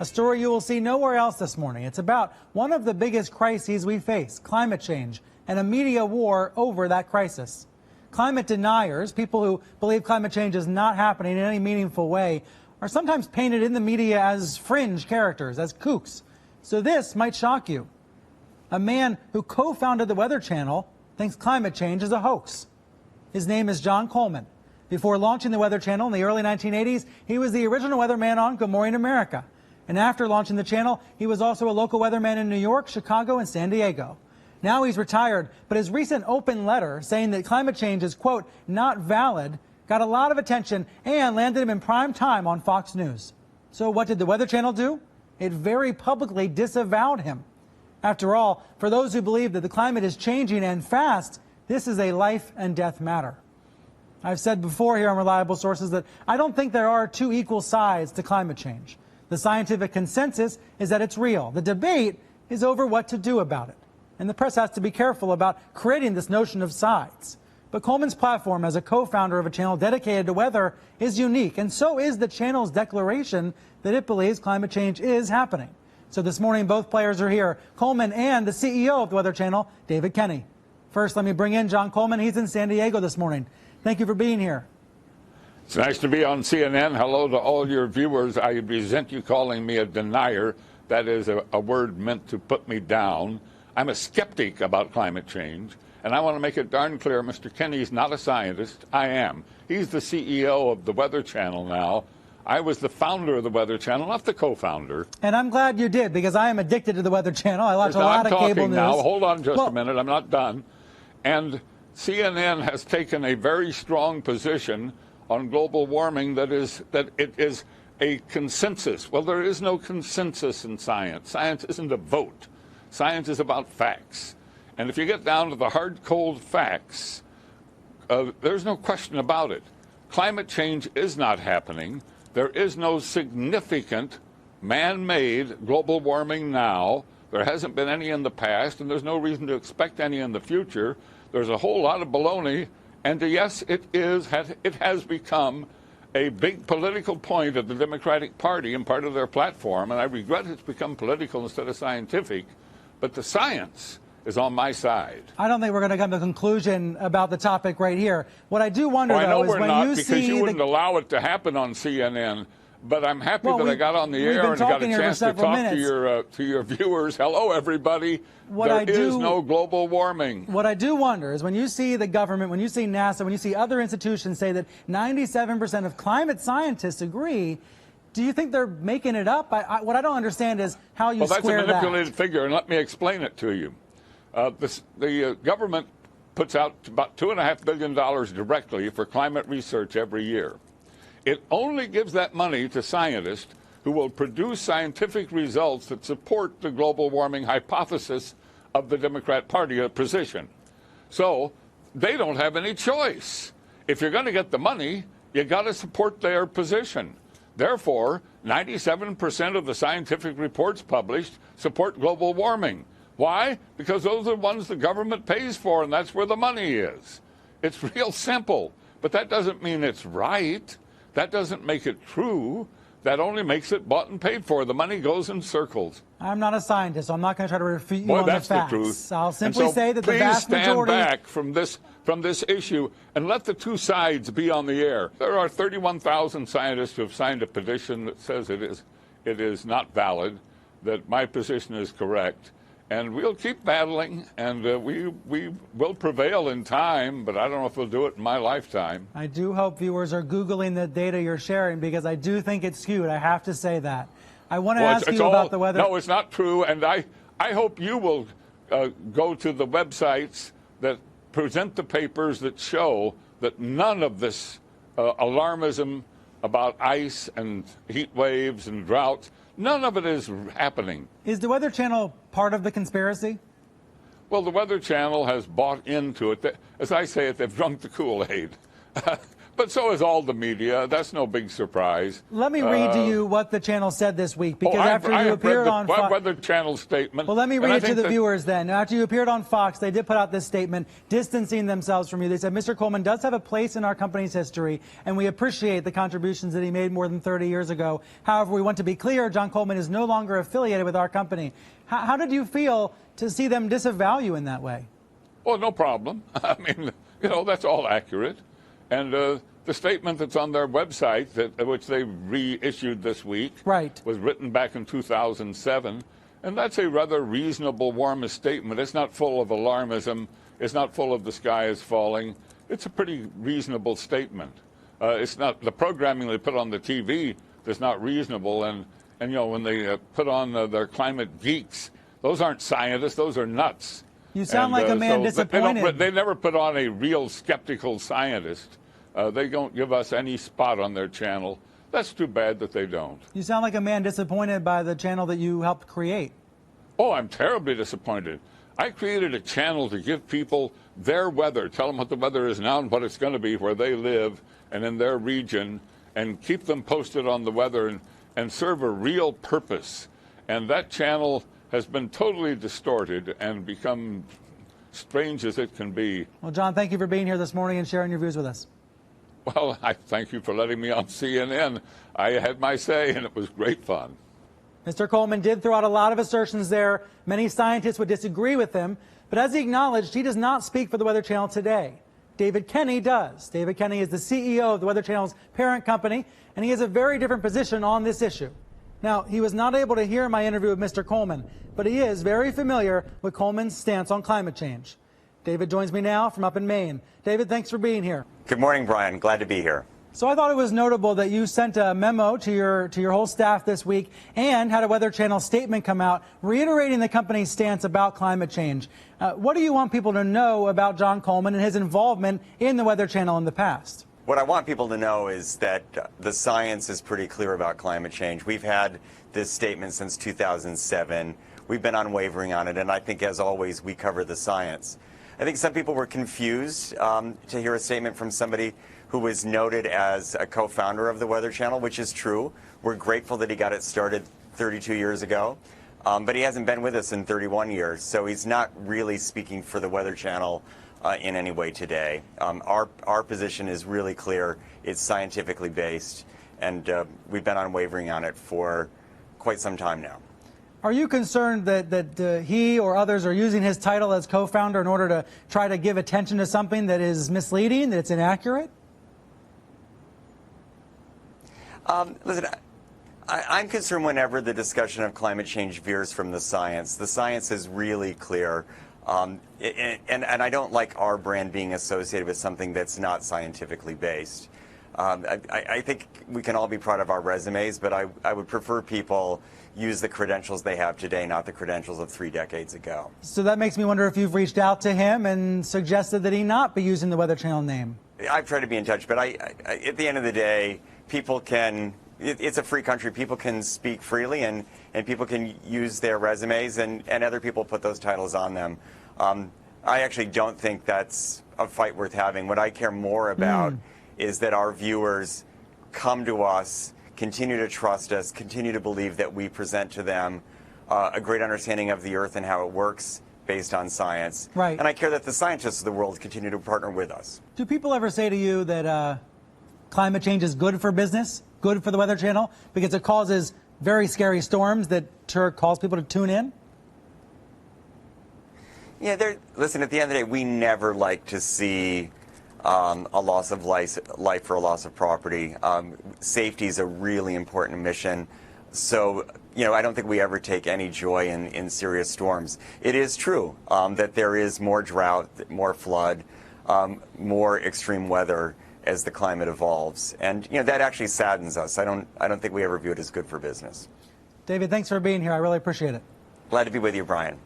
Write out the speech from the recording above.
A story you will see nowhere else this morning. It's about one of the biggest crises we face, climate change, and a media war over that crisis. Climate deniers, people who believe climate change is not happening in any meaningful way, are sometimes painted in the media as fringe characters, as kooks. So this might shock you. A man who co-founded the Weather Channel thinks climate change is a hoax. His name is John Coleman. Before launching the Weather Channel in the early 1980s, he was the original weatherman on Good Morning America. And after launching the channel, he was also a local weatherman in New York, Chicago, and San Diego. Now he's retired, but his recent open letter saying that climate change is, quote, not valid, got a lot of attention and landed him in prime time on Fox News. So what did the Weather Channel do? It very publicly disavowed him. After all, for those who believe that the climate is changing and fast, this is a life and death matter. I've said before here on Reliable Sources that I don't think there are two equal sides to climate change. The scientific consensus is that it's real. The debate is over what to do about it. And the press has to be careful about creating this notion of sides. But Coleman's platform as a co-founder of a channel dedicated to weather is unique, and so is the channel's declaration that it believes climate change is happening. So this morning, both players are here, Coleman and the CEO of the Weather Channel, David Kenny. First, let me bring in John Coleman. He's in San Diego this morning. Thank you for being here. It's nice to be on CNN. Hello to all your viewers. I resent you calling me a denier. That is a word meant to put me down. I'm a skeptic about climate change, and I want to make it darn clear, Mr. Kenny's not a scientist. I am. He's the CEO of the Weather Channel now. I was the founder of the Weather Channel, not the co-founder. And I'm glad you did, because I am addicted to the Weather Channel. I watch a lot of cable news. Now, hold on just a minute. I'm not done. And CNN has taken a very strong position on global warming that it is a consensus. Well, there is no consensus in science. Science isn't a vote. Science is about facts. And if you get down to the hard, cold facts, there's no question about it. Climate change is not happening. There is no significant man-made global warming now. There hasn't been any in the past, and there's no reason to expect any in the future. There's a whole lot of baloney. And yes, it has become a big political point of the Democratic Party and part of their platform, and I regret it's become political instead of scientific, but the science is on my side. I don't think we're going to come to a conclusion about the topic right here. What I do wonder, though, is when you see... because you wouldn't allow it to happen on CNN. But I'm happy that I got on the air and got a chance to talk to your viewers. Hello, everybody. There is no global warming. What I do wonder is when you see the government, when you see NASA, when you see other institutions say that 97% of climate scientists agree, do you think they're making it up? What I don't understand is how you square that. Well, that's a manipulated figure, and let me explain it to you. The government puts out about $2.5 billion directly for climate research every year. It only gives that money to scientists who will produce scientific results that support the global warming hypothesis of the Democrat Party position. So they don't have any choice. If you're going to get the money, you got to support their position. Therefore, 97% of the scientific reports published support global warming. Why? Because those are the ones the government pays for, and that's where the money is. It's real simple, but that doesn't mean it's right. That doesn't make it true. That only makes it bought and paid for. The money goes in circles. I'm not a scientist, so I'm not going to try to refute you on the facts. That's the truth. I'll simply say that the vast majority... Please stand back from this issue and let the two sides be on the air. There are 31,000 scientists who have signed a petition that says it is not valid, that my position is correct. And we'll keep battling, and we will prevail in time, but I don't know if we'll do it in my lifetime. I do hope viewers are Googling the data you're sharing, because I do think it's skewed. I have to say that. I want to ask you about the weather. No, it's not true, and I hope you will go to the websites that present the papers that show that none of this alarmism about ice and heat waves and droughts, none of it is happening. Is the Weather Channel part of the conspiracy? Well, the Weather Channel has bought into it. As I say it, they've drunk the Kool-Aid. but so is all the media. That's no big surprise. Let me read to you what the channel said this week, because after I you have read appeared the on Fox. Weather Channel statement. Well, let me read it to the that viewers then. After you appeared on Fox, they did put out this statement distancing themselves from you. They said, Mr. Coleman does have a place in our company's history, and we appreciate the contributions that he made more than 30 years ago. However, we want to be clear, John Coleman is no longer affiliated with our company. How did you feel to see them disavow you in that way? Well, no problem. I mean, that's all accurate. And the statement that's on their website, which they reissued this week, right, was written back in 2007. And that's a rather reasonable, warmist statement. It's not full of alarmism. It's not full of the sky is falling. It's a pretty reasonable statement. It's not the programming they put on the TV that's not reasonable. And when they put on their climate geeks, those aren't scientists. Those are nuts. You sound like a man disappointed. They never put on a real skeptical scientist. They don't give us any spot on their channel. That's too bad that they don't. You sound like a man disappointed by the channel that you helped create. Oh, I'm terribly disappointed. I created a channel to give people their weather, tell them what the weather is now and what it's going to be where they live and in their region, and keep them posted on the weather and serve a real purpose. And that channel has been totally distorted and become strange as it can be. Well, John, thank you for being here this morning and sharing your views with us. Well, I thank you for letting me on CNN. I had my say, and it was great fun. Mr. Coleman did throw out a lot of assertions there. Many scientists would disagree with him, but as he acknowledged, he does not speak for the Weather Channel today. David Kenny does. David Kenny is the CEO of the Weather Channel's parent company, and he has a very different position on this issue. Now, he was not able to hear my interview with Mr. Coleman, but he is very familiar with Coleman's stance on climate change. David joins me now from up in Maine. David, thanks for being here. Good morning, Brian. Glad to be here. So I thought it was notable that you sent a memo to your whole staff this week and had a Weather Channel statement come out reiterating the company's stance about climate change. What do you want people to know about John Coleman and his involvement in the Weather Channel in the past? What I want people to know is that the science is pretty clear about climate change. We've had this statement since 2007. We've been unwavering on it, and I think, as always, we cover the science. I think some people were confused to hear a statement from somebody who was noted as a co-founder of the Weather Channel, which is true. We're grateful that he got it started 32 years ago, but he hasn't been with us in 31 years, so he's not really speaking for the Weather Channel in any way today. Our position is really clear. It's scientifically based, and we've been unwavering on it for quite some time now. Are you concerned that he or others are using his title as co-founder in order to try to give attention to something that is misleading, that it's inaccurate? Listen, I'm concerned whenever the discussion of climate change veers from the science. The science is really clear. And I don't like our brand being associated with something that's not scientifically based. I think we can all be proud of our resumes, but I would prefer people use the credentials they have today, not the credentials of 3 decades ago. So that makes me wonder if you've reached out to him and suggested that he not be using the Weather Channel name. I've tried to be in touch, but at the end of the day, people can, it's a free country, people can speak freely and people can use their resumes and other people put those titles on them. I actually don't think that's a fight worth having. What I care more about is that our viewers come to us, continue to trust us, continue to believe that we present to them a great understanding of the Earth and how it works based on science. Right. And I care that the scientists of the world continue to partner with us. Do people ever say to you that climate change is good for business, good for the Weather Channel, because it causes very scary storms that cause people to tune in? Yeah, listen, at the end of the day, we never like to see a loss of life or a loss of property. Safety is a really important mission. So, I don't think we ever take any joy in serious storms. It is true that there is more drought, more flood, more extreme weather as the climate evolves. And, that actually saddens us. I don't think we ever view it as good for business. David, thanks for being here. I really appreciate it. Glad to be with you, Brian.